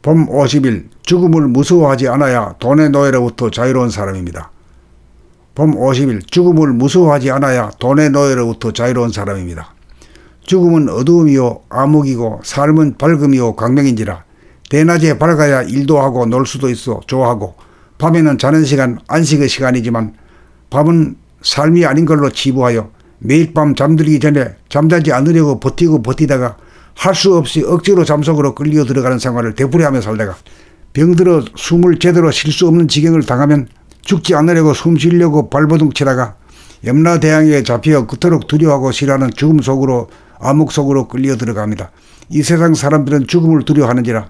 봄 50일 죽음을 무서워하지 않아야 돈의 노예로부터 자유로운 사람입니다. 봄 50일 죽음을 무서워하지 않아야 돈의 노예로부터 자유로운 사람입니다. 죽음은 어두움이요 암흑이고 삶은 밝음이요 광명인지라 대낮에 밝아야 일도 하고 놀 수도 있어 좋아하고 밤에는 자는 시간 안식의 시간이지만 밤은 삶이 아닌 걸로 치부하여 매일 밤 잠들기 전에 잠자지 않으려고 버티다가 할 수 없이 억지로 잠속으로 끌려 들어가는 생활을 되풀이하며 살다가 병들어 숨을 제대로 쉴 수 없는 지경을 당하면 죽지 않으려고 숨 쉬려고 발버둥 치다가 염라대왕에게 잡혀 그토록 두려워하고 싫어하는 죽음 속으로 암흑 속으로 끌려 들어갑니다. 이 세상 사람들은 죽음을 두려워하는지라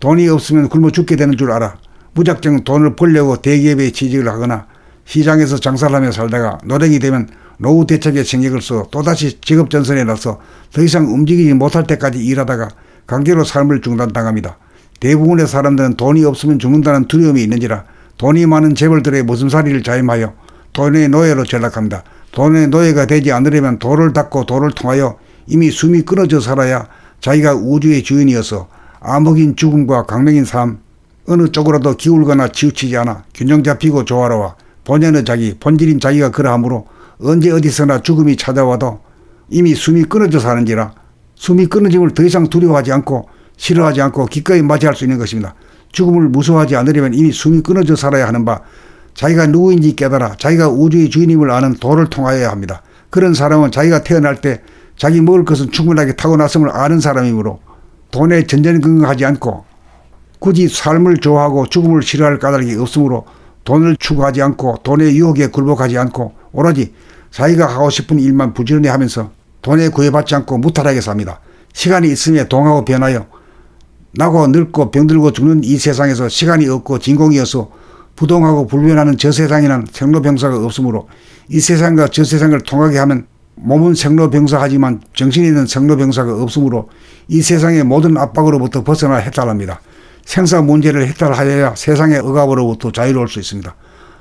돈이 없으면 굶어 죽게 되는 줄 알아 무작정 돈을 벌려고 대기업에 취직을 하거나 시장에서 장사를 하며 살다가 노령이 되면 노후 대책에 생각을 써 또다시 직업전선에 나서 더 이상 움직이지 못할 때까지 일하다가 강제로 삶을 중단당합니다. 대부분의 사람들은 돈이 없으면 죽는다는 두려움이 있는지라 돈이 많은 재벌들의 모슴살이를 자임하여 돈의 노예로 전락합니다. 돈의 노예가 되지 않으려면 도를 닦고 도를 통하여 이미 숨이 끊어져 살아야 자기가 우주의 주인이어서 암흑인 죽음과 광명인 삶 어느 쪽으로도 기울거나 치우치지 않아 균형 잡히고 조화로워 본연의 자기 본질인 자기가 그러하므로 언제 어디서나 죽음이 찾아와도 이미 숨이 끊어져 사는지라 숨이 끊어짐을 더 이상 두려워하지 않고 싫어하지 않고 기꺼이 맞이할 수 있는 것입니다. 죽음을 무서워하지 않으려면 이미 숨이 끊어져 살아야 하는 바 자기가 누구인지 깨달아 자기가 우주의 주인임을 아는 도를 통하여야 합니다. 그런 사람은 자기가 태어날 때 자기 먹을 것은 충분하게 타고났음을 아는 사람이므로 돈에 전전긍긍하지 않고 굳이 삶을 좋아하고 죽음을 싫어할 까닭이 없으므로 돈을 추구하지 않고 돈의 유혹에 굴복하지 않고 오로지 자기가 하고 싶은 일만 부지런히 하면서 돈에 구애받지 않고 무탈하게 삽니다. 시간이 있음에 동하고 변하여 나고 늙고 병들고 죽는 이 세상에서 시간이 없고 진공이어서 부동하고 불변하는 저 세상에는 생로병사가 없으므로 이 세상과 저 세상을 통하게 하면 몸은 생로병사하지만 정신에는 생로병사가 없으므로 이 세상의 모든 압박으로부터 벗어나 해탈합니다. 생사 문제를 해탈하여야 세상의 억압으로부터 자유로울 수 있습니다.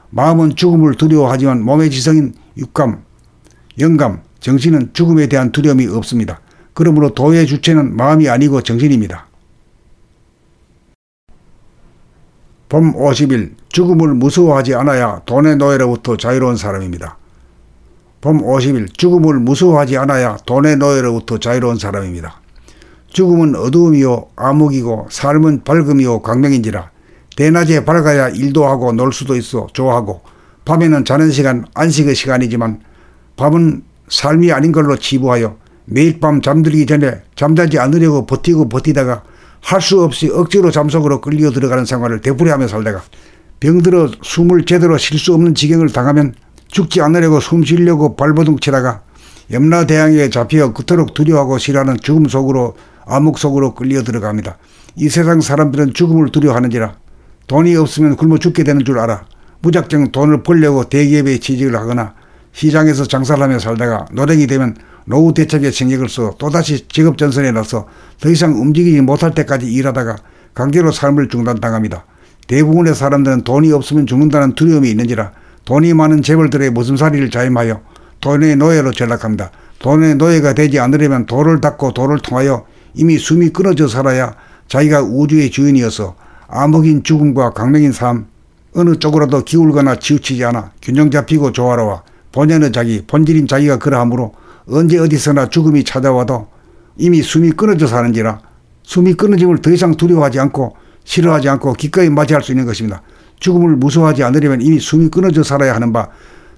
마음은 죽음을 두려워하지만 몸의 지성인 육감, 영감, 정신은 죽음에 대한 두려움이 없습니다. 그러므로 도의 주체는 마음이 아니고 정신입니다. 봄 50일 죽음을 무서워하지 않아야 돈의 노예로부터 자유로운 사람입니다. 봄 50일 죽음을 무서워하지 않아야 돈의 노예로부터 자유로운 사람입니다. 죽음은 어두움이요 암흑이고 삶은 밝음이요 광명인지라 대낮에 밝아야 일도 하고 놀 수도 있어 좋아하고 밤에는 자는 시간 안식의 시간이지만 밤은 삶이 아닌 걸로 치부하여 매일 밤 잠들기 전에 잠자지 않으려고 버티다가 할 수 없이 억지로 잠속으로 끌려 들어가는 생활을 되풀이하며 살다가 병들어 숨을 제대로 쉴 수 없는 지경을 당하면 죽지 않으려고 숨 쉬려고 발버둥 치다가 염라대왕에게 잡혀 그토록 두려워하고 싫어하는 죽음 속으로 암흑 속으로 끌려 들어갑니다. 이 세상 사람들은 죽음을 두려워하는지라 돈이 없으면 굶어 죽게 되는 줄 알아 무작정 돈을 벌려고 대기업에 취직을 하거나 시장에서 장사를 하며 살다가 노령이 되면 노후 대책에 생각을 써 또다시 직업전선에 나서 더 이상 움직이지 못할 때까지 일하다가 강제로 삶을 중단당합니다. 대부분의 사람들은 돈이 없으면 죽는다는 두려움이 있는지라 돈이 많은 재벌들의 모슴살이를 자임하여 돈의 노예로 전락합니다. 돈의 노예가 되지 않으려면 도를 닦고 도를 통하여 이미 숨이 끊어져 살아야 자기가 우주의 주인이어서 암흑인 죽음과 광명인 삶 어느 쪽으로도 기울거나 치우치지 않아 균형 잡히고 조화로워 본연의 자기 본질인 자기가 그러하므로 언제 어디서나 죽음이 찾아와도 이미 숨이 끊어져 사는지라 숨이 끊어짐을 더 이상 두려워하지 않고 싫어하지 않고 기꺼이 맞이할 수 있는 것입니다. 죽음을 무서워하지 않으려면 이미 숨이 끊어져 살아야 하는 바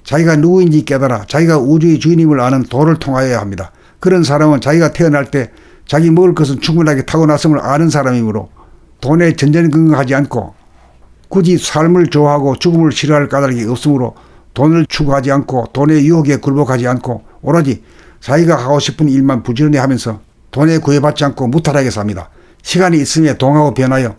자기가 누구인지 깨달아 자기가 우주의 주인임을 아는 도를 통하여야 합니다. 그런 사람은 자기가 태어날 때 자기 먹을 것은 충분하게 타고났음을 아는 사람이므로 돈에 전전긍긍하지 않고 굳이 삶을 좋아하고 죽음을 싫어할 까닭이 없으므로 돈을 추구하지 않고 돈의 유혹에 굴복하지 않고 오로지 자기가 하고 싶은 일만 부지런히 하면서 돈에 구애받지 않고 무탈하게 삽니다. 시간이 있음에 동하고 변하여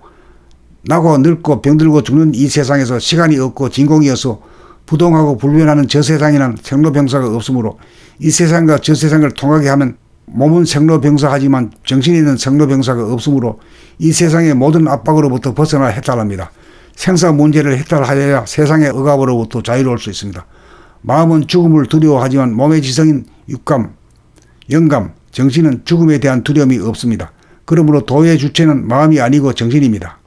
나고 늙고 병들고 죽는 이 세상에서 시간이 없고 진공이어서 부동하고 불변하는 저 세상에는 생로병사가 없으므로 이 세상과 저 세상을 통하게 하면 몸은 생로병사하지만 정신에는 생로병사가 없으므로 이 세상의 모든 압박으로부터 벗어나 해탈합니다. 생사 문제를 해탈하여야 세상의 억압으로부터 자유로울 수 있습니다. 마음은 죽음을 두려워하지만 몸의 지성인 육감, 영감, 정신은 죽음에 대한 두려움이 없습니다. 그러므로 도의 주체는 마음이 아니고 정신입니다.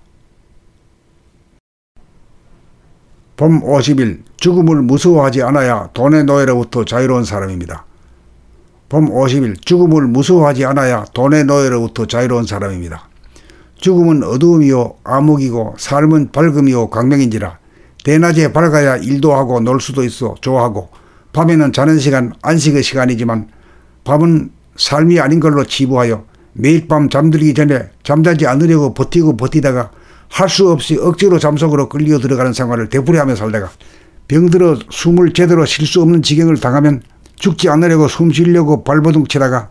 봄 50일 죽음을 무서워하지 않아야 돈의 노예로부터 자유로운 사람입니다. 봄 50일 죽음을 무서워하지 않아야 돈의 노예로부터 자유로운 사람입니다. 죽음은 어두움이요 암흑이고 삶은 밝음이요 광명인지라 대낮에 밝아야 일도 하고 놀 수도 있어 좋아하고 밤에는 자는 시간 안식의 시간이지만 밤은 삶이 아닌 걸로 치부하여 매일 밤 잠들기 전에 잠자지 않으려고 버티다가 할 수 없이 억지로 잠속으로 끌려 들어가는 생활을 되풀이하며 살다가 병들어 숨을 제대로 쉴 수 없는 지경을 당하면 죽지 않으려고 숨 쉬려고 발버둥 치다가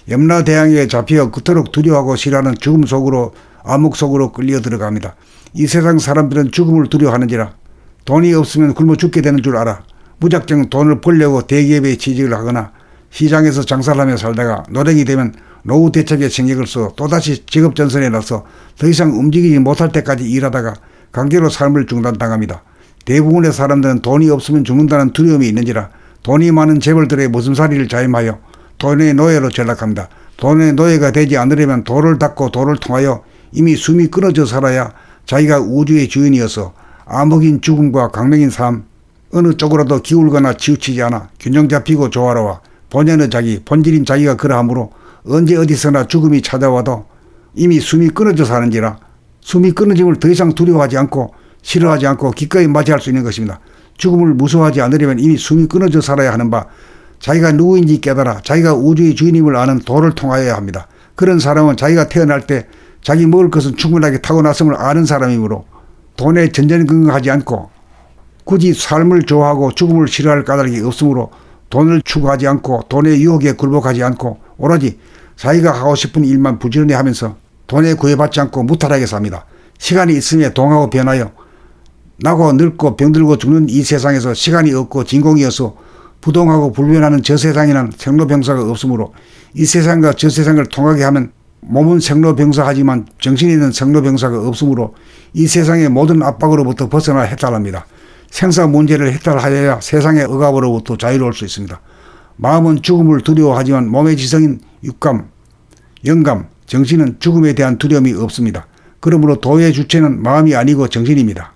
염라대왕에 잡혀 그토록 두려워하고 싫어하는 죽음 속으로 암흑 속으로 끌려 들어갑니다. 이 세상 사람들은 죽음을 두려워하는지라 돈이 없으면 굶어 죽게 되는 줄 알아 무작정 돈을 벌려고 대기업에 취직을 하거나 시장에서 장사를 하며 살다가 노령이 되면 노후 대책에 생각을 써 또다시 직업전선에 나서 더 이상 움직이지 못할 때까지 일하다가 강제로 삶을 중단당합니다. 대부분의 사람들은 돈이 없으면 죽는다는 두려움이 있는지라 돈이 많은 재벌들의 모슴살이를 자임하여 돈의 노예로 전락합니다. 돈의 노예가 되지 않으려면 도를 닦고 도를 통하여 이미 숨이 끊어져 살아야 자기가 우주의 주인이어서 암흑인 죽음과 광명인 삶 어느 쪽으로도 기울거나 치우치지 않아 균형 잡히고 조화로워 본연의 자기 본질인 자기가 그러하므로 언제 어디서나 죽음이 찾아와도 이미 숨이 끊어져 사는지라 숨이 끊어짐을 더 이상 두려워하지 않고 싫어하지 않고 기꺼이 맞이할 수 있는 것입니다. 죽음을 무서워하지 않으려면 이미 숨이 끊어져 살아야 하는 바 자기가 누구인지 깨달아 자기가 우주의 주인임을 아는 도를 통하여야 합니다. 그런 사람은 자기가 태어날 때 자기 먹을 것은 충분하게 타고났음을 아는 사람이므로 돈에 전전긍긍하지 않고 굳이 삶을 좋아하고 죽음을 싫어할 까닭이 없으므로 돈을 추구하지 않고 돈의 유혹에 굴복하지 않고 오로지 자기가 하고 싶은 일만 부지런히 하면서 돈에 구애받지 않고 무탈하게 삽니다. 시간이 있음에 동하고 변하여 나고 늙고 병들고 죽는 이 세상에서 시간이 없고 진공이어서 부동하고 불변하는 저 세상에는 생로병사가 없으므로 이 세상과 저 세상을 통하게 하면 몸은 생로병사하지만 정신에는 생로병사가 없으므로 이 세상의 모든 압박으로부터 벗어나 해탈합니다. 생사 문제를 해탈하여야 세상의 억압으로부터 자유로울 수 있습니다. 마음은 죽음을 두려워하지만 몸의 지성인 육감, 영감, 정신은 죽음에 대한 두려움이 없습니다. 그러므로 도의 주체는 마음이 아니고 정신입니다.